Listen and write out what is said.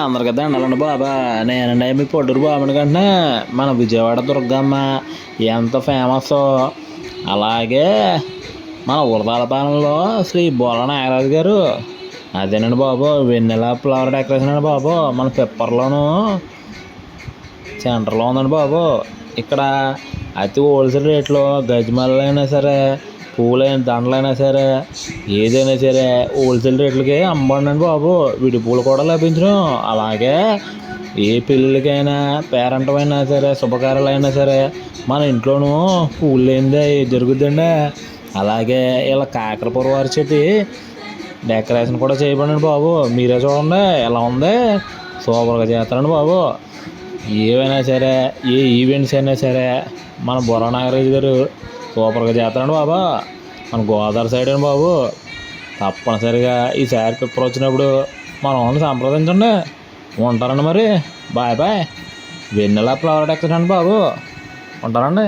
అందరికీ దండాలండి బాబా. నేనండి మీ పొడ్డూరు బాబుని కంటే మన విజయవాడ దుర్గమ్మ ఎంత ఫేమస్. అలాగే మన ఉరదాలపాలెంలో శ్రీ బోల నాగరాజు గారు అదేనండి బాబు. వెన్నెల ఫ్లవర్ డెకరేషన్ అండి బాబు. మన పెప్పర్లోను సెంటర్లో ఉందండి బాబు. ఇక్కడ అతి హోల్సేల్ రేట్లో గజమాలలు అయినా సరే, పూలైన దండలైనా సరే, ఏదైనా సరే హోల్సేల్ రేట్లకి అమ్మండి బాబు. విడి పూలు కూడా లభించడం. అలాగే ఏ పెళ్ళిళ్ళకైనా పేరంటమైనా సరే, శుభకార్యాలైనా సరే మన ఇంట్లోనూ పూలు లేనిదే జరుగుద్దండి. అలాగే ఇలా కాకరపూర వారి చెట్టు డెకరేషన్ కూడా చేయబడండి బాబు. మీరే చూడండి ఎలా ఉంది, సూపర్గా చేస్తారండి బాబు. ఏవైనా సరే, ఏ ఈవెంట్స్ అయినా సరే మన బొర్రా నాగరాజు గారు సూపర్గా చేస్తారండి బాబా. మన గోదావరి సైడ్ అండి బాబు. తప్పనిసరిగా ఈసారి పిప్పర్ వచ్చినప్పుడు మనం సంప్రదించండి. ఉంటారండి మరి. Bye bye. Vennela flower decoration అండి బాబు. ఉంటారండి.